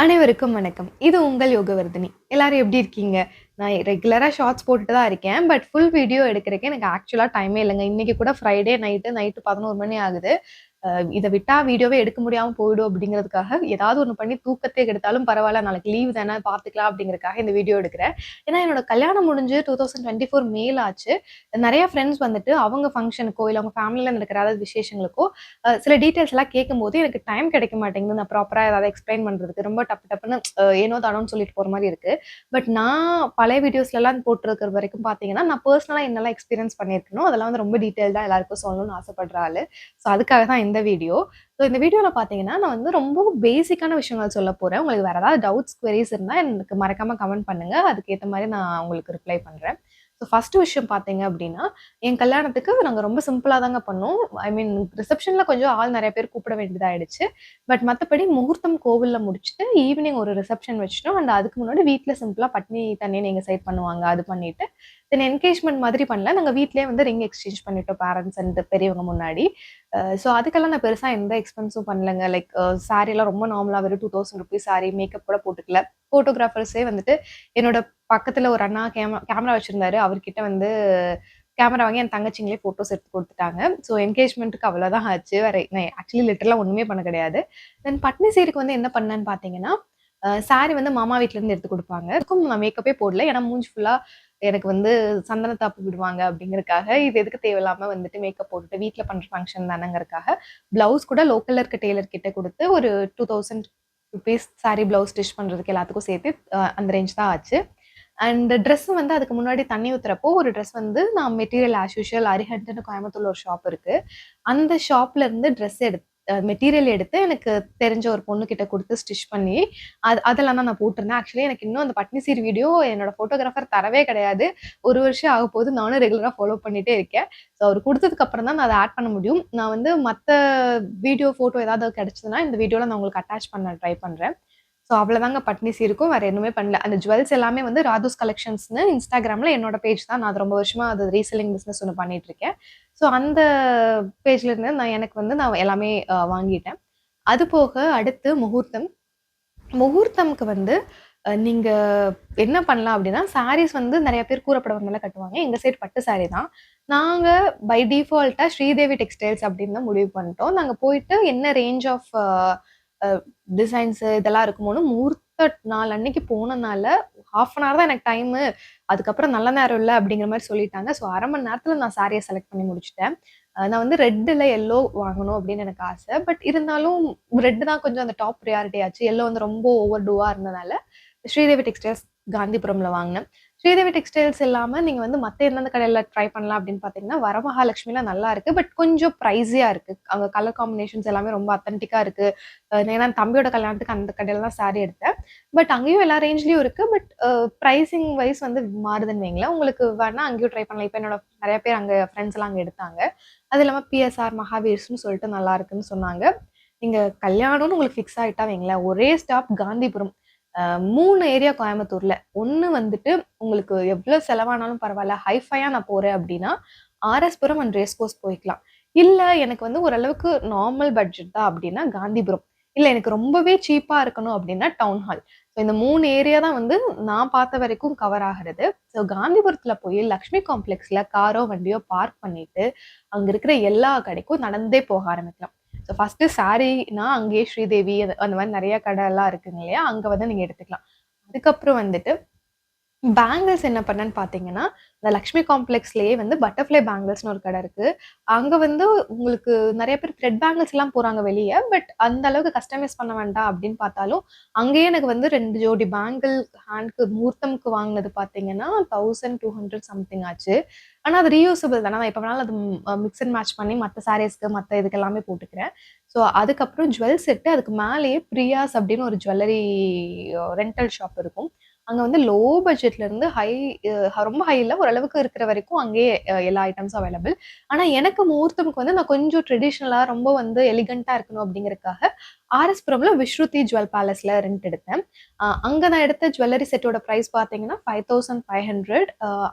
அனைவருக்கும் வணக்கம். இது உங்கள் யோகவர்தினி. எல்லாரும் எப்படி இருக்கீங்க? நான் ரெகுலரா ஷார்ட்ஸ் போட்டுட்டு தான் இருக்கேன். பட் ஃபுல் வீடியோ எடுக்கிறக்கு எனக்கு ஆக்சுவலா டைமே இல்லங்க. இன்னைக்கு கூட ஃப்ரைடே நைட்டு 11 மணி ஆகுது. இத விட்டா வீடியோவே எடுக்க முடியாம போயிடும் அப்படிங்கிறதுக்காக, ஏதாவது ஒண்ணு பண்ணி தூக்கத்த கெடுத்தாலும் பரவால்ல, நாளைக்கு லீவ் தானே பார்த்துக்கலாம் அப்படிங்கிறதுக்காக இந்த வீடியோ எடுக்கிறேன். ஏன்னா என்னோட கல்யாணம் முடிஞ்சு 2024 மேல ஆச்சு. நெறைய ஃப்ரெண்ட்ஸ் வந்துட்டு அவங்க ஃபங்ஷனுக்கோ, இல்ல அவங்க ஃபேமிலில நடக்கிற ஏதாவது விசேஷங்களுக்கோ, சில டீட்டெயில்ஸ் எல்லாம் கேட்கும்போது எனக்கு டைம் கிடைக்க மாட்டேங்குது. நான் ப்ராப்பரா ஏதாவது எக்ஸ்ப்ளைன் பண்றதுக்கு. ரொம்ப டப்பு டப்புன்னு ஏனோ தானோன்னு சொல்லிட்டு போற மாரி இருக்கு. பட் நான் பழைய வீடியோஸ்லலாம் போட்டிருக்கிற வரைக்கும் பார்த்தீங்கன்னா, நான் பெர்சனலா என்னலாம் எக்ஸ்பீரியன்ஸ் பண்ணியிருக்கேனோ, அதெல்லாம் வந்து ரொம்ப டீட்டெயில்டா எல்லாருக்கும் சொல்லணும்னு ஆசைப்படுற ஆளு. ஸோ அதுக்காக தான் இந்த வீடியோ. ஸோ இந்த வீடியோல பார்த்தீங்கன்னா, நான் வந்து ரொம்ப பேசிக்கான விஷயங்கள் சொல்லப் போறேன். உங்களுக்கு வேற ஏதாவது டவுட்ஸ், குவெரீஸ் இருந்தா எனக்கு மறக்காம கமெண்ட் பண்ணுங்க. அதுக்கேத்த மாரி நான் உங்களுக்கு ரிப்ளை பண்றேன். ஸோ ஃபர்ஸ்ட் விஷயம் பார்த்தீங்க அப்டின்னா, என் கல்யாணத்துக்கு நாங்க ரொம்ப சிம்பிளா தாங்க பண்ணோம். ஐ மீன் ரிசப்ஷன்ல கொஞ்சம் ஆள் நெறைய பேர் கூப்பிட வேண்டியதா ஆயிடுச்சு. பட் மத்தபடி முகூர்த்தம் கோவில்ல முடிச்சுட்டு, ஈவினிங் ஒரு ரிசப்ஷன் வச்சுட்டோம். அண்ட் அதுக்கு முன்னாடி வீட்ல சிம்பிளா பட்னி தண்ணின்னு எங்க சைட் பண்ணுவாங்க. அது பண்ணிட்டு, தென் என்கேஜ்மென்ட் மாதிரி பண்ணல. நாங்க வீட்லயே வந்து ரிங் எக்ஸ்சேஞ்ச் பண்ணிட்டோம் பேரண்ட்ஸ் அண்ட் பெரியவங்க முன்னாடி. ஸோ அதுக்கெல்லாம் நான் பெருசா எந்த எக்ஸ்பென்ஸும் பண்ணலங்க. லைக் சாரிலாம் ரொம்ப நார்மலா வெறும் ₹2000 சாரி, மேக்கப் கூட போட்டுக்கல. ஃபோட்டோகிராஃபர்ஸே வந்துட்டு என்னோட பக்கத்துல ஒரு அண்ணா கேமரா வச்சிருந்தாரு. அவர்கிட்ட வந்து கேமரா வாங்கி என் தங்கச்சிங்களே ஃபோட்டோஸ் எடுத்து குடுத்துட்டாங்க. ஸோ என்கேஜ்மென்ட்க்கு அவ்வளோதான் ஆச்சு. வேற நான் ஆக்சுவலி லிட்டரலா ஒண்ணுமே பண்ண கிடையாது. தென் பட்னி சைடுக்கு வந்து என்ன பண்ணேன்னு பார்த்தீங்கன்னா, சாரி வந்து மாமா வீட்ல இருந்து எடுத்து குடுப்பாங்க. அதுக்கும் நான் மேக்கப்பே போடல. ஏன்னா மூஞ்சி ஃபுல்லா எனக்கு வந்து சந்தன தாப்பு விடுவாங்க அப்படிங்கிறதுக்காக, இது எதுக்கு தேவையில்லாம வந்துட்டு மேக்கப் போட்டுட்டு வீட்ல பண்ற ஃபங்ஷன் தானேங்கிறதுக்காக, பிளவுஸ் கூட லோக்கல்ல இருக்க டெய்லர் கிட்ட குடுத்து ஒரு ₹2000 சாரி பிளவுஸ் ஸ்டிச் பண்றதுக்கு எல்லாத்துக்கும் சேர்த்து அந்த ரேஞ்ச் தான் ஆச்சு. அண்ட் ட்ரெஸ் வந்து அதுக்கு முன்னாடி தண்ணி ஊத்துறப்போ ஒரு ட்ரெஸ் வந்து நான் மெட்டீரியல் ஆஸ் யூசுவல் அரிஹண்ட்ன்னு கோயம்புத்தூர்ல ஒரு ஷாப் இருக்கு. அந்த ஷாப்ல இருந்து ட்ரெஸ் மெட்டீரியல் எடுத்து எனக்கு தெரிஞ்ச ஒரு பொண்ணுகிட்ட குடுத்து ஸ்டிச் பண்ணி, அதெல்லாம் தான் நான் போட்டிருந்தேன். ஆக்சுவலி எனக்கு இன்னும் அந்த பட்னி சீர் வீடியோ என்னோட ஃபோட்டோகிராஃபர் தரவே கிடையாது. 1 வருஷம் ஆகப்போது. நானும் ரெகுலரா ஃபாலோ பண்ணிட்டே இருக்கேன். ஸோ அவரு குடுத்ததுக்கு அப்புறம் தான் நான் அத ஆட் பண்ண முடியும். நான் வந்து மத்த வீடியோ, ஃபோட்டோ ஏதாவது கிடைச்சதுன்னா, இந்த வீடியோல நான் உங்களுக்கு அட்டாச் பண்ண ட்ரை பண்றேன். ஸோ அவ்வளோதாங்க பட்னி சீருக்கும். வேற எதுவுமே பண்ணல. அந்த ஜுவல்ஸ் எல்லாமே வந்து ராதுஸ் கலெக்ஷன்ஸ்ன்னு Instagramல என்னோட பேஜ் தான். நான் அது ரொம்ப வருஷமா அது ரீசெல்லிங் பிசினஸ் ஒண்ணு பண்ணிட்டு இருக்கேன். ஸோ அந்த பேஜ்ல இருந்து நான் எல்லாமே வாங்கிட்டேன். அது போக அடுத்து முகூர்த்தம். முகூர்த்தம்க்கு வந்து நீங்க என்ன பண்ணலாம் அப்டின்னா, சாரீஸ் வந்து நெறைய பேர் கூரப்புடவ மேல கட்டுவாங்க. எங்க சைடு பட்டு சாரி தான். நாங்க பை டிஃபால்ட்டா ஸ்ரீதேவி டெக்ஸ்டைல்ஸ் அப்டின்னு தான் முடிவு பண்ணிட்டோம். நாங்க போயிட்டு என்ன ரேஞ்ச் ஆஃப் அ டிசைன்ஸ் இதெல்லாம் இருக்குமோன்னு முகூர்த்த நாள் அன்னைக்கு போனனால, 1/2 அன் ஹவர் தான் எனக்கு டைமு. அதுக்கப்புறம் நல்ல நேரம் இல்ல அப்டிங்கிற மாரி சொல்லிட்டாங்க. ஸோ 1/2 மணி நேரத்துல நான் சாரிய செலக்ட் பண்ணி முடிச்சுட்டேன். நான் வந்து ரெட்ல எல்லோ வாங்கணும் அப்டின்னு எனக்கு ஆசை. பட் இருந்தாலும் ரெட் தான் கொஞ்சம் அந்த டாப் பிரையாரிட்டி ஆச்சு. எல்லோ வந்து ரொம்ப ஓவர் டூவா இருந்தனால, ஸ்ரீதேவி டெக்ஸ்டைல்ஸ் காந்திபுரம்ல வாங்குனேன். ஸ்ரீதேவி டெக்ஸ்டைல்ஸ் இல்லாம நீங்க வந்து மத்த எந்தெந்த கடையில ட்ரை பண்ணலாம் அப்படின்னு பார்த்தீங்கன்னா, வரமகாலட்சுமில நல்லா இருக்கு. பட் கொஞ்சம் பிரைஸியா இருக்கு. அங்க கலர் காம்பினேஷன்ஸ் எல்லாமே ரொம்ப அத்தென்டிக்கா இருக்கு. ஏன்னா தம்பியோட கல்யாணத்துக்கு அந்த கடையில தான் சாரி எடுத்தேன். பட் அங்கேயும் எல்லா ரேஞ்ச்லயும் இருக்கு. பட் பிரைசிங் வைஸ் வந்து மாறுதுன்னு வைங்களேன். உங்களுக்கு வேணா அங்கேயும் ட்ரை பண்ணலாம். இப்ப என்னோட நெறைய பேர் அங்க ஃப்ரெண்ட்ஸ் எல்லாம் அங்க எடுத்தாங்க. அது இல்லாம பிஎஸ்ஆர், மகாவீர்ஸ்ன்னு சொல்லிட்டு நல்லா இருக்குன்னு சொன்னாங்க. நீங்க கல்யாணம்னு உங்களுக்கு ஃபிக்ஸ் ஆயிட்டா வைங்களேன், ஒரே ஸ்டாப் காந்திபுரம். 3 ஏரியா கோயம்புத்தூர்ல. 1 வந்துட்டு உங்களுக்கு எவ்ளோ செலவானாலும் பரவால்ல. ஹைஃபையா நான் போறேன் அப்டின்னா, RS Puram and race course போய்க்கலாம். இல்ல எனக்கு வந்து ஓரளவுக்கு நார்மல் பட்ஜெட் தான் அப்டின்னா காந்திபுரம். இல்ல எனக்கு ரொம்பவே சீப்பா இருக்கணும் அப்டின்னா டவுன் ஹால். ஸோ இந்த 3 ஏரியா தான் வந்து நான் பார்த்த வரைக்கும் கவர் ஆகுறது. ஸோ காந்திபுரத்துல போய் லக்ஷ்மி காம்ப்ளெக்ஸ்ல காரோ, வண்டியோ பார்க் பண்ணிட்டு, அங்க இருக்கிற எல்லா கடைக்கும் நடந்தே போக ஆரம்பிக்கலாம். ஸோ ஃபர்ஸ்ட்டு சாரீனா அங்கேயே ஸ்ரீதேவி அந்த மாரி நெறைய கடைலாம் இருக்குங்க இல்லையா? அங்க வந்து நீங்க எடுத்துக்கலாம். அதுக்கப்புறம் வந்துட்டு பேங்கிள்ஸ் என்ன பண்ணேன்னு பார்த்தீங்கன்னா, இந்த லக்ஷ்மி காம்ப்ளெக்ஸ்லயே வந்து பட்டர்ஃப்ளை பேங்கிள்ஸ்ன்னு ஒரு கடை இருக்கு. அங்க வந்து உங்களுக்கு நெறைய பேர் த்ரெட் பேங்கிள்ஸ்லாம் போறாங்க வெளிய. பட் அந்த அளவுக்கு கஸ்டமைஸ் பண்ண வேண்டாம் அப்படின்னு பார்த்தாலும், அங்கேயே எனக்கு வந்து 2 ஜோடி பேங்கிள் ஹேண்ட்க்கு முகூர்த்தம்க்கு வாங்குனது பார்த்தீங்கன்னா, 1200 சம்திங் ஆச்சு. ஆனா அது ரீயூசபிள் தானே. நான் எப்ப வேணாலும் அது மிக்ஸ் அண்ட் மேட்ச் பண்ணி மத்த சாரீஸ்க்கு, மத்த இதுக்கு எல்லாமே போட்டுக்கிறேன். ஸோ அதுக்கப்புறம் ஜுவல் செட்டு அதுக்கு மேலேயே பிரியாஸ் அப்படின்னு ஒரு ஜுவல்லரி ரென்டல் ஷாப் இருக்கும். அங்க வந்து லோ பட்ஜெட்ல இருந்து ரொம்ப ஹை இல்ல. ஓரளவுக்கு இருக்கிற வரைக்கும் அங்கேயே எல்லா ஐட்டம்ஸும் அவைலபிள். ஆனா எனக்கு முகூர்த்தம்க்கு வந்து நான் கொஞ்சம் ட்ரெடிஷனலா ரொம்ப வந்து எலிகன்ட்டா இருக்கணும் அப்படிங்கிறதுக்காக, ஆர்எஸ் புரம்ல விஸ்ருதி ஜுவல் பேலஸ்ல ரெண்ட் எடுத்தேன். அங்க நான் எடுத்த ஜுவல்லரி செட்டோட பிரைஸ் பார்த்தீங்கன்னா, 5500.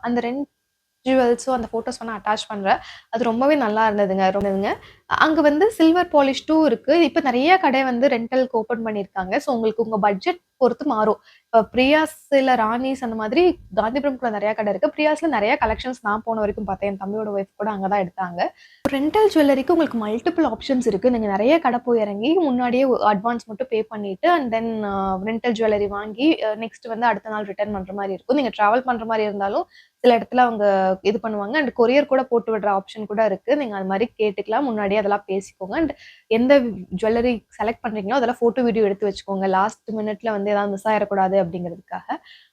அந்த ரெண்ட் ஜுவல்ஸும் அந்த ஃபோட்டோஸ் வேணா அட்டாச் பண்றேன். அது ரொம்பவே நல்லா இருந்ததுங்க. அங்க வந்து சில்வர் பாலிஷ்டும் இருக்கு. இப்ப நெறைய கடை வந்து ரென்டலுக்கு ஓப்பன் பண்ணியிருக்காங்க. ஸோ உங்களுக்கு உங்க பட்ஜெட் பொறுத்து மாறும். இப்ப பிரியாஸ் இல்ல ராணிஸ் அந்த மாதிரி காந்திபுரம்குள்ள நெறைய கடை இருக்கு. பிரியாஸ்ல நெறைய கலெக்ஷன்ஸ் நான் போன வரைக்கும் பார்த்தேன். என் தம்பியோட ஒய்ஃப் கூட அங்க தான் எடுத்தாங்க. ரென்டல் ஜுவல்லரிக்கு உங்களுக்கு மல்டிபிள் ஆப்ஷன்ஸ் இருக்கு. நீங்க நெறைய கடை போய் இறங்கி முன்னாடியே அட்வான்ஸ் மட்டும் பே பண்ணிட்டு அண்ட் தென் ரென்டல் ஜுவல்லரி வாங்கி நெக்ஸ்ட் வந்து அடுத்த நாள் ரிட்டர்ன் பண்ற மாரி இருக்கும். நீங்க டிராவல் பண்ற மாரி இருந்தாலும் சில இடத்துல அவங்க இது பண்ணுவாங்க. அண்ட் கொரியர் கூட போட்டு விடுற ஆப்ஷன் கூட இருக்கு. நீங்க அது மாரி கேட்டுக்கலாம். முன்னாடியே அதெல்லாம் பேசிக்கோங்க. அண்ட் எந்த ஜுவல்லரி செலக்ட் பண்றீங்களோ அதெல்லாம் ஃபோட்டோ, வீடியோ எடுத்து வச்சுக்கோங்க. லாஸ்ட் மினிட்ல வந்து ஏதாவது மிஸ் ஆயிறக்கூடாது அப்படிங்கிறதுக்காக.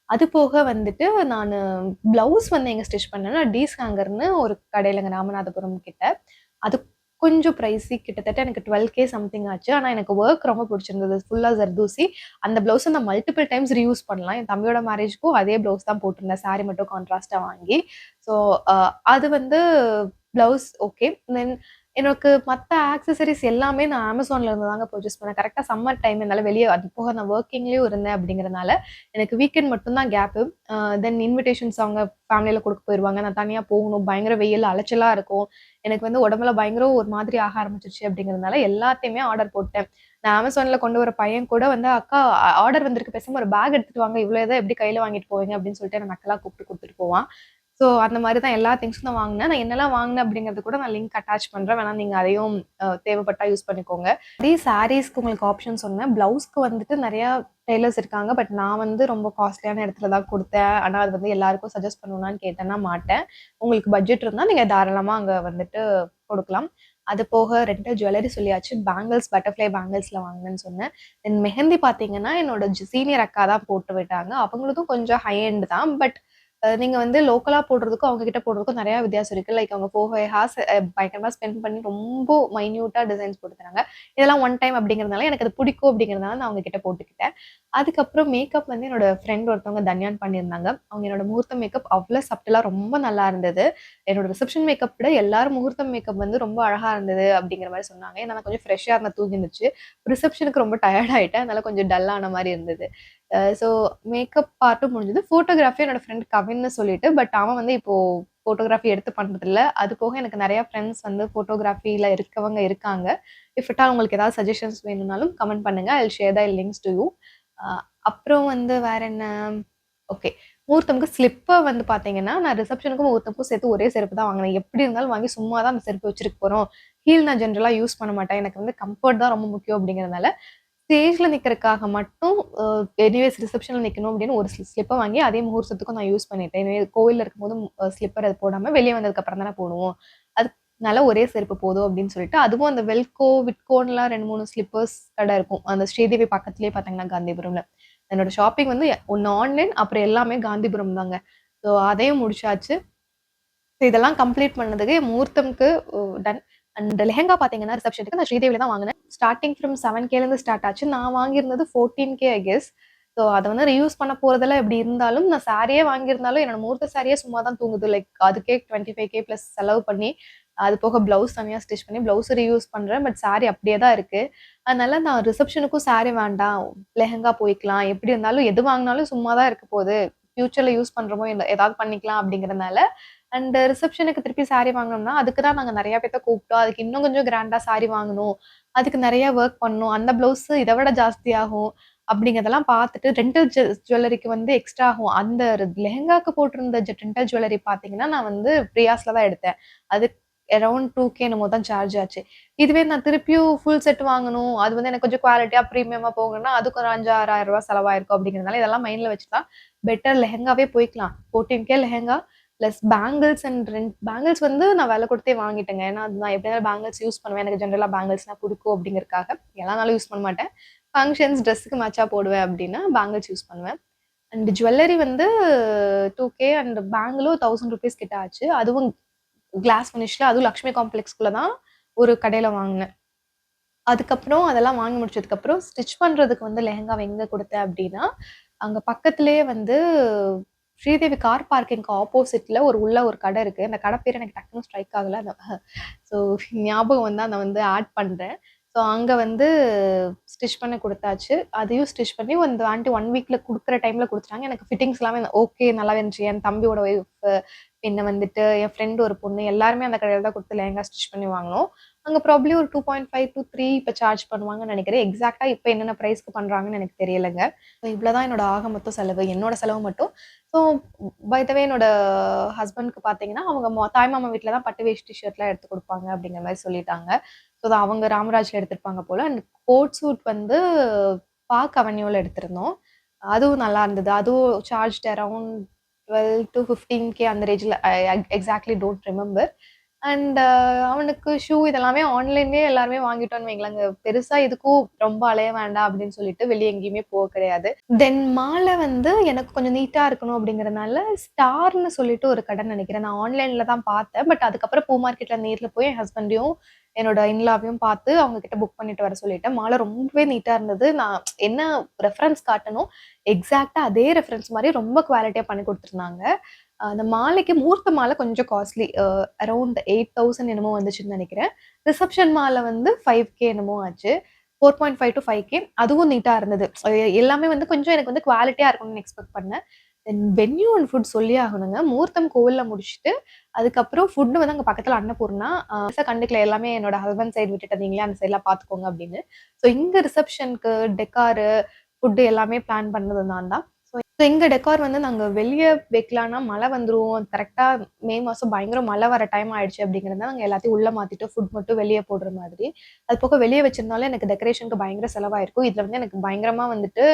அது போக வந்துட்டு நானு ப்ளவுஸ் வந்து எங்க ஸ்டிச் பண்ணேன்னா, டீஸ் ஹேங்கர்ன்னு ஒரு கடையிலங்க ராமநாதபுரம் கிட்ட. அது கொஞ்சம் பிரைஸி கிட்டத்தட்ட எனக்கு 12K சம்திங் ஆச்சு. ஆனா எனக்கு வொர்க் ரொம்ப பிடிச்சிருந்தது. ஃபுல்லா ஜர்தோசி. அந்த ப்ளவுஸ நான் மல்டிபிள் டைம்ஸ் ரீயூஸ் பண்ணலாம். என் தம்பியோட மேரேஜ்க்கும் அதே ப்ளவுஸ் தான் போட்டிருந்தேன். சாரி மட்டும் கான்ட்ராஸ்ட்டா வாங்கி. ஸோ அ அது வந்து ப்ளவுஸ் ஓகே. தென் எனக்கு மத்த ஆக்சஸரீஸ் எல்லாமே நான் Amazonல இருந்து தாங்க பர்ச்சேஸ் பண்ணேன். கரெக்ட்டா சம்மர் டைம் என்னால வெளிய அது போக நான் வொர்க்கிங்லயும் இருந்தேன் அப்படிங்கிறனால, எனக்கு வீக்கெண்ட் மட்டும் தான் கேப்பு. தென் இன்விடேஷன்ஸ் அவங்க ஃபேமிலில குடுக்க போயிருவாங்க. நான் தனியா போகணும். பயங்கர வெயில் அலைச்சலா இருக்கும். எனக்கு வந்து உடம்புல பயங்கர ஒரு மாதிரி ஆக ஆரம்பிச்சுருச்சு அப்படிங்கிறதுனால எல்லாத்தையுமே ஆர்டர் போட்டேன். நான் Amazonல கொண்டு வர பையன் கூட வந்து, "அக்கா ஆர்டர் வந்திருக்கு பேசாம ஒரு பேக் எடுத்துட்டு வாங்க. இவ்ளோ இத எப்படி கையில வாங்கிட்டு போவீங்க?" அப்படின்னு சொல்லிட்டு என்ன நக்கலா கூப்பிட்டு குடுத்துட்டு போவான். ஸோ அந்த மாரி தான் எல்லா திங்ஸும் நான் வாங்குனேன். நான் என்னலாம் வாங்குனேன் அப்படிங்கிறது கூட நான் லிங்க் அட்டாச் பண்றேன். வேணா நீங்க அதையும் தேவைப்பட்டா யூஸ் பண்ணிக்கோங்க. அதே சாரீஸ்க்கு உங்களுக்கு ஆப்ஷன் சொன்னேன். பிளவுஸ்க்கு வந்துட்டு நெறையா டெய்லர்ஸ் இருக்காங்க. பட் நான் வந்து ரொம்ப காஸ்ட்லியான இடத்துல தான் குடுத்தேன். ஆனா அது வந்து எல்லாருக்கும் சஜெஸ்ட் பண்ணுவேனான்னு கேட்டேன்னா மாட்டேன். உங்களுக்கு பட்ஜெட் இருந்தா நீங்க தாராளமா அங்க வந்துட்டு குடுக்கலாம். அது போக ரென்டல் ஜுவல்லரி சொல்லியாச்சு. பேங்கிள்ஸ் பட்டர்ஃப்ளை பேங்கிள்ஸ்ல வாங்குனேன்னு சொன்னேன். தென் மெஹந்தி பார்த்தீங்கன்னா, என்னோட சீனியர் அக்கா தான் போட்டு விட்டாங்க. அவங்களுதும் கொஞ்சம் ஹை எண்ட் தான். பட் நீங்க வந்து லோக்கலா போடுறதுக்கும், அவங்க கிட்ட போடுறதுக்கும் நெறைய வித்தியாசம் இருக்கு. லைக் அவங்க 4, 5 ஹார்ஸ் பயங்கரமா ஸ்பெண்ட் பண்ணி ரொம்ப மைன்யூட்டா டிசைன்ஸ் போட்டு தராங்க. இதெல்லாம் ஒன் டைம் அப்படிங்கிறதுனால எனக்கு அது பிடிக்கும் அப்படிங்கிறதுனால நான் அவங்க கிட்ட போட்டுக்கிட்டேன். அதுக்கப்புறம் மேக்கப் வந்து என்னோட ஃப்ரெண்ட் ஒருத்தவங்க தன்யான் பண்ணியிருந்தாங்க. அவங்க என்னோட முகூர்த்த மேக்கப் அவ்ளோ சப்டிலா ரொம்ப நல்லா இருந்தது. என்னோட ரிசப்ஷன் மேக்கப் விட எல்லாரும் முகூர்த்தம் மேக்கப் வந்து ரொம்ப அழகா இருந்தது அப்படிங்கிற மாரி சொன்னாங்க. ஏன்னா நான் கொஞ்சம் ஃப்ரெஷ்ஷா இருந்தேன் தூங்கி எந்திரிச்சு. ரிசப்ஷனுக்கு ரொம்ப டயர்ட் ஆயிட்டேன். அதனால கொஞ்சம் டல் ஆன மாரி இருந்தது. ஸோ மேக்கப் பார்ட்டும் முடிஞ்சது. ஃபோட்டோகிராஃபி என்னோட ஃப்ரெண்ட் கவின்னு சொல்லிட்டு, பட் அவன் வந்து இப்போ ஃபோட்டோகிராஃபி எடுத்து பண்றதில்ல. அது போக எனக்கு நெறைய ஃப்ரெண்ட்ஸ் வந்து ஃபோட்டோகிராஃபில இருக்கவங்க இருக்காங்க. இஃப் அட் ஆல் உங்களுக்கு ஏதாவது சஜஷன்ஸ் வேணும்னாலும் கமெண்ட் பண்ணுங்க. I will share the links to you. அ அப்புறம் வந்து வேற என்ன? ஓகே. முகூர்த்தம்க்கு ஸ்லிப்பர் வந்து பார்த்தீங்கன்னா, நான் ரிசப்ஷனுக்கும் முகூர்த்தம்க்கும் சேர்த்து ஒரே செருப்பு தான் வாங்குனேன். எப்படி இருந்தாலும் வாங்கி சும்மா தான் அந்த செருப்பு வச்சிருக்க போறோம். ஹீல் நான் ஜென்ரலா யூஸ் பண்ண மாட்டேன். எனக்கு வந்து கம்ஃபர்ட் தான் ரொம்ப முக்கியம் அப்படிங்கிறதுனால, ஸ்டேஜ்ல நிக்கிறதுக்காக மட்டும் எனிவேஸ் ரிசப்ஷன்ல நிக்கணும் அப்படின்னு ஒரு ஸ்லிப்ப வாங்கி அதே முகூர்த்தத்துக்கும் நான் யூஸ் பண்ணிட்டேன். எனவே கோவில்ல இருக்கும்போது ஸ்லிப்பர் அது போடாம வெளிய வந்ததுக்கு அப்புறம் தானே போடுவோம். அதனால ஒரே செருப்பு போதும் அப்படின்னு சொல்லிட்டு, அதுவும் அந்த வெல்கோ, விட்கோன்லாம் 2, 3 ஸ்லிப்பர்ஸ் கடை இருக்கும். அந்த ஸ்ரீதேவி பக்கத்திலேயே பார்த்தீங்கன்னா காந்திபுரம்ல. என்னோட ஷாப்பிங் வந்து ஒண்ணு ஆன்லைன் அப்புறம் எல்லாமே காந்திபுரம் தாங்க. ஸோ அதையும் முடிச்சாச்சு. இதெல்லாம் கம்ப்ளீட் பண்ணதுக்கு முகூர்த்தம்க்கு டன். அண்ட் லெஹெங்கா பார்த்தீங்கன்னா, ரிசப்ஷனுக்கு நான் ஸ்ரீதேவில தான் வாங்குனேன். ஸ்டார்ட்டிங் ஃப்ரம் 7Kலேருந்து ஸ்டார்ட் ஆச்சு. நான் வாங்கியிருந்தது 14K ஐ கெஸ். ஸோ அத வந்து ரீயூஸ் பண்ண போறதெல்லாம் எப்படி இருந்தாலும், நான் சாரியே வாங்கியிருந்தாலும், என்னோட முகூர்த்த சாரியே சும்மா தான் தூங்குது. லைக் அதுக்கே 25K பிளஸ் செலவு பண்ணி, அது போக ப்ளவுஸ் தனியா ஸ்டிச் பண்ணி, ப்ளவுஸ் ரீயூஸ் பண்றேன். பட் சாரி அப்படியே தான் இருக்கு. அதனால நான் ரிசப்ஷனுக்கும் சாரி வேண்டாம். லெஹெங்கா போய்க்கலாம். எப்படி இருந்தாலும் எது வாங்குனாலும் சும்மா தான் இருக்க போது. ஃபியூச்சர்ல யூஸ் பண்றோமோ, ஏதாவது பண்ணிக்கலாம் அப்படிங்கிறதுனால அண்ட் ரிசப்ஷனுக்கு திருப்பி சாரி வாங்கனோம்னா, அதுக்கு தான் நாங்க நெறைய பேத்த கூப்பிட்டோம். அதுக்கு இன்னும் கொஞ்சம் கிராண்டா சாரி வாங்கணும். அதுக்கு நெறைய வொர்க் பண்ணணும். அந்த ப்ளவுஸ் இத விட ஜாஸ்தியாகும். அப்படிங்கிறதெல்லாம் பார்த்துட்டு ரென்டல் ஜுவல்லரிக்கு வந்து எக்ஸ்ட்ரா ஆகும். அந்த லெஹெங்காக்கு போட்டிருந்த ரென்டல் ஜுவல்லரி பார்த்தீங்கன்னா, நான் வந்து பிரியாஸ்ல தான் எடுத்தேன். அது அரவுண்ட் 2K என்னமோ தான் சார்ஜ் ஆச்சு. இதுவே நான் திருப்பியும் ஃபுல் செட் வாங்கணும். அது வந்து எனக்கு கொஞ்சம் குவாலிட்டியா, பிரீமியமா போகணும்னா, அதுக்கு ஒரு 5, 6,000 ரூபாய் செலவாயிருக்கும் அப்படிங்கிறதுனால இதெல்லாம் மைண்ட்ல வச்சு தான் பெட்டர் லெஹெங்காவே போய்க்கலாம். 14K lehenga plus bangles and bangles வந்து நான் விலை குடுத்தே வாங்கிட்டேங்க. ஏன்னா, அது நான் எப்படி இருந்தாலும் பேங்கிள்ஸ் யூஸ் பண்ணுவேன். எனக்கு ஜெனரலா பேங்கிள்ஸ்னா புடிக்கும் அப்படிங்கிறதுக்காக. எல்லா நாளும் யூஸ் பண்ண மாட்டேன். ஃபங்ஷன்ஸ், ட்ரெஸ்ஸுக்கு மேட்சா போடுவேன் அப்படின்னா, பேங்கிள்ஸ் யூஸ் பண்ணுவேன். அண்ட் ஜுவல்லரி வந்து 2K அண்ட் பேங்கிளும் ₹1000 கிட்ட ஆச்சு. அதுவும் கிளாஸ் ஃபினிஷ்ல அதுவும் லக்ஷ்மி காம்ப்ளெக்ஸ்குள்ள தான் ஒரு கடையில வாங்குனேன். அதுக்கப்புறம் அதெல்லாம் வாங்கி முடிச்சதுக்கப்புறம், ஸ்டிச் பண்றதுக்கு வந்து லெஹெங்காவ எங்க குடுத்தேன் அப்டின்னா, அங்க பக்கத்திலேயே வந்து ஸ்ரீதேவி கார் பார்க்கிங்க்கு ஆப்போசிட்ல உள்ள ஒரு கடை இருக்கு. அந்த கடை பேரு எனக்கு டக்குனு ஸ்ட்ரைக் ஆகல. ஸோ ஞாபகம் வந்தா நான் வந்து ஆட் பண்றேன். ஸோ அங்க வந்து ஸ்டிச் பண்ணி குடுத்தாச்சு. அதையும் ஸ்டிச் பண்ணி அந்த ஆன்டி 1 வீக்ல குடுக்குற டைம்ல குடுத்துட்டாங்க. எனக்கு ஃபிட்டிங்ஸ் எல்லாமே ஓகே நல்லாவே இருந்துச்சு. என் தம்பியோட ஒய்ஃப் பின்ன வந்துட்டு என் ஃப்ரெண்ட் ஒரு பொண்ணு எல்லாருமே அந்த கடையில தான் குடுத்து லெஹெங்கா ஸ்டிச் பண்ணி வாங்குனோம். அங்க ப்ராபப்ளி ஒரு 2.5 டூ 3 இப்ப சார்ஜ் பண்ணுவாங்கன்னு நெனைக்கிறேன். எக்ஸாக்ட்டா இப்ப என்னென்ன பிரைஸ்க்கு பண்றாங்கன்னு எனக்கு தெரியலங்க. இவ்ளோ தான் என்னோட ஆக மொத்த செலவு. என்னோட செலவு மட்டும். ஸோ பை த வே என்னோட ஹஸ்பண்ட்க்கு பார்த்தீங்கன்னா, அவங்க தாய்மாமா வீட்ல தான் பட்டு வேஷ்டி ஷர்ட்லாம் எடுத்து குடுப்பாங்க அப்படிங்கிற மாரி சொல்லிட்டாங்க. ஸோ அவங்க ராமராஜ்ல எடுத்திருப்பாங்க போல. அண்ட் கோட் சூட் வந்து பார்க் அவென்யூல எடுத்திருந்தோம். அதுவும் நல்லா இருந்தது. அதுவும் சார்ஜ்ட் அரவுண்ட் 12 டூ 15K அந்த ரேஞ்சுல எக்ஸாக்ட்லி டோன்ட் ரிமெம்பர். அண்ட் அவனுக்கு ஷூ இதெல்லாமே ஆன்லைன்லயே எல்லாருமே வாங்கிட்டோம்னு வைங்களேங்க. பெருசா எதுக்கும் ரொம்ப அலைய வேண்டாம் அப்படின்னு சொல்லிட்டு வெளிய எங்கேயுமே கிடையாது. தென் மால்ல வந்து எனக்கு கொஞ்சம் நீட்டா இருக்கணும் அப்படிங்கிறனால, ஸ்டார்ன்னு சொல்லிட்டு ஒரு கடை நெனைக்கிறேன். நான் ஆன்லைன்ல தான் பார்த்தேன். பட் அதுக்கப்புறம் பூ மார்க்கெட்ல நேர்ல போய் என் ஹஸ்பண்டையும், என்னோட இன்லாவையும் பார்த்து அவங்க கிட்ட புக் பண்ணிட்டு வர சொல்லிட்டேன். மாலை ரொம்பவே நீட்டா இருந்தது. நான் என்ன ரெஃபரன்ஸ் காட்டனோ, எக்ஸாக்ட்டா அதே ரெஃபரன்ஸ் மாரி ரொம்ப குவாலிட்டியா பண்ணி குடுத்துருந்தாங்க. அந்த மாலைக்கு முகூர்த்த மாலை கொஞ்சம் காஸ்ட்லி. அரவுண்ட் 8,000 என்னமோ வந்துச்சுன்னு நெனைக்கிறேன். ரிசப்ஷன் மாலை வந்து 5K என்னமோ ஆச்சு. 4.5 டூ 5K அதுவும் நீட்டா இருந்தது. எல்லாமே வந்து கொஞ்சம் எனக்கு வந்து குவாலிட்டியா இருக்கணும்னு எக்ஸ்பெக்ட் பண்ணேன். தென் வென்யூ அண்ட் ஃபுட் சொல்லியே ஆகணுங்க. முகூர்த்தம் கோவில்ல முடிச்சுட்டு, அதுக்கப்புறம் ஃபுட் வந்து அங்க பக்கத்துல அன்னபூர்ணா. பெருசா கண்டுக்கல. எல்லாமே என்னோட ஹஸ்பண்ட் சைடு விட்டுட்டு நீங்களே அந்த சைட்லாம் பார்த்துக்கோங்க அப்படின்னு. ஸோ இங்க ரிசப்ஷனுக்கு டெக்காரு, ஃபுட் எல்லாமே பிளான் பண்ணது நான் தான். ஸோ எங்க டெக்கார் வந்து நாங்க வெளிய வைக்கலான்னா மழை வந்துரும். கரெக்ட்டா மே மாசம் பயங்கர மழை வர டைம் ஆயிடுச்சு அப்படிங்கிறதுனால நாங்க எல்லாத்தையும் உள்ள மாத்திட்டு ஃபுட் மட்டும் வெளிய போடுற மாதிரி. அது போக வெளிய வச்சிருந்தாலும் எனக்கு டெக்கரேஷனுக்கு பயங்கர செலவாயிருக்கும். இதுல வந்து எனக்கு பயங்கரமா வந்துட்டு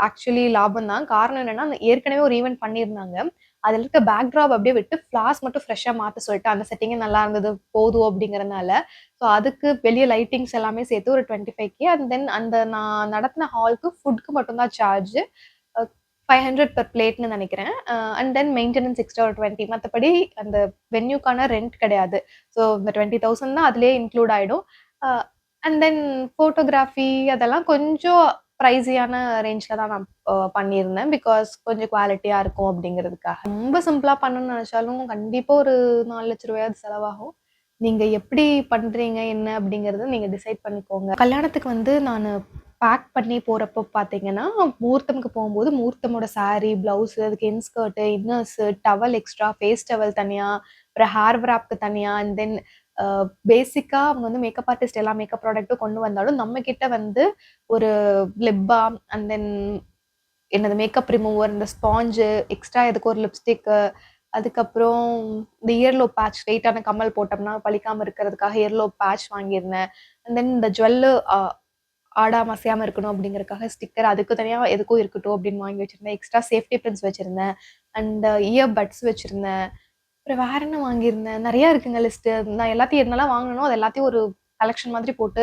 ஆக்சுவலி லாபம் தான். காரணம் என்னன்னா, ஏற்கனவே ஒரு ஈவென்ட் பண்ணியிருந்தாங்க. அதுல இருக்க பேக்ட்ராப் அப்படியே விட்டு ஃபிளார்ஸ் மட்டும் ஃப்ரெஷ்ஷா மாத்த சொல்லிட்டு, அந்த செட்டிங்கே நல்லா இருந்தது போதும் அப்படிங்கிறனால, ஸோ அதுக்கு வெளிய லைட்டிங்ஸ் எல்லாமே சேர்த்து ஒரு 25K அண்ட் தென் அந்த நான் நடத்தின ஹால்க்கு ஃபுட்க்கு மட்டும் தான் சார்ஜ். அ 500 பெர் பிளேட்ன்னு நெனைக்கிறேன். அண்ட் தென் மெயின்டனன்ஸ் எக்ஸ்ட்ரா ஒரு 20 மத்தபடி அந்த வென்யூக்கான ரெண்ட் கிடையாது. ஸோ இந்த 20,000 தான் அதிலேயே இன்க்ளூட் ஆயிடும். அ அண்ட் தென் ஃபோட்டோகிராஃபி அதெல்லாம் கொஞ்சம் பிரைஸியான ரேஞ்ச்ல தான் நான் பண்ணியிருந்தேன். பிகாஸ் கொஞ்சம் குவாலிட்டியா இருக்கும் அப்படிங்கிறதுக்காக. ரொம்ப சிம்பிளா பண்ணணும்னு நெனச்சாலும் கண்டிப்பா ஒரு ரூ. 4,00,000 செலவாகும். நீங்க எப்படி பண்றீங்க என்ன அப்படிங்கிறத நீங்க டிசைட் பண்ணிக்கோங்க. கல்யாணத்துக்கு வந்து நானு பேக் பண்ணி போறப்போ பார்த்தீங்கன்னா, முகூர்த்தம்க்கு போம்போது முகூர்த்தமோட சாரி, பிளவுஸு, அதுக்கு inskirt, inners, towel extra, face towel தனியா, அப்புறம் ஹேர் விராப்க்கு தனியா அண்ட் தென் அ பேசிக்கா அவங்க வந்து மேக்கப் ஆர்டிஸ்ட் எல்லா மேக்கப் ப்ராடக்ட்டும் கொண்டு வந்தாலும், நம்ம கிட்ட வந்து ஒரு லிப் பாம் அண்ட் தென் என்னது மேக்கப் ரிமூவர், இந்த ஸ்பாஞ்சு, எக்ஸ்ட்ரா எதுக்கு ஒரு லிப்ஸ்டிக்கு, அதுக்கப்புறம் இந்த இயர்லோ பேட்ச் வெயிட்டான கம்மல் போட்டோம்னா பலிக்காம இருக்கிறதுக்காக இயர்லோ பேட்ச் வாங்கியிருந்தேன். அண்ட் தென் இந்த ஜுவல்லு ஆடாம, அசையாம இருக்கணும் அப்படிங்கிறதுக்காக ஸ்டிக்கர் அதுக்கு தனியா எதுக்கும் இருக்கட்டும் அப்படின்னு வாங்கி வச்சிருந்தேன். எக்ஸ்ட்ரா சேஃப்டி பின்ஸ் வச்சிருந்தேன். அண்ட் இயர் பட்ஸ் வச்சிருந்தேன். அப்புறம் வேற என்ன வாங்கியிருந்தேன்? நெறைய இருக்குங்க லிஸ்ட்டு. நான் எல்லாத்தையும் என்னலாம் வாங்குனனோ, அது எல்லாத்தையும் ஒரு கலெக்ஷன் மாதிரி போட்டு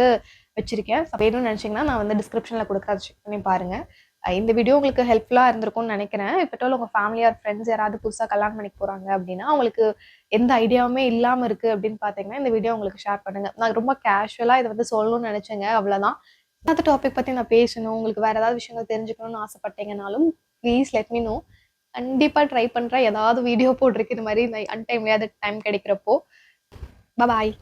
வச்சிருக்கேன். வேணும்னு நெனச்சீங்கன்னா, நான் வந்து டிஸ்கிரிப்ஷன்ல குடுக்குறேன். அத செக் பண்ணி பாருங்க. இந்த வீடியோ உங்களுக்கு ஹெல்ப்ஃபுல்லா இருந்திருக்கும்னு நெனைக்கிறேன். இஃப் அட் ஆல் உங்க ஃபேமிலி ஆர் ஃபிரெண்ட்ஸ் யாராவது புதுசா கல்யாணம் பண்ணிக்க போறாங்க அப்படின்னா, அவங்களுக்கு எந்த ஐடியாவுமே இல்லாம இருக்கு அப்படின்னு பார்த்தீங்கன்னா, இந்த வீடியோ உங்களுக்கு ஷேர் பண்ணுங்க. நான் ரொம்ப கேஷுவலா இத வந்து சொல்லணும்னு நெனச்சேங்க. அவ்வளதான். அந்த டாபிக் பத்தி நான் பேசணும், உங்களுக்கு வேற ஏதாவது விஷயங்கள் தெரிஞ்சுக்கணும்னு ஆசைப்பட்டீங்கனாலும், ப்ளீஸ் லெட் மீ நோ. கண்டிப்பா ட்ரை பண்றேன். ஏதாவது வீடியோ போடுறதுக்கு இது மாரி அன்டைம்லயாவது டைம் கிடைக்கிறப்போ. பாய்.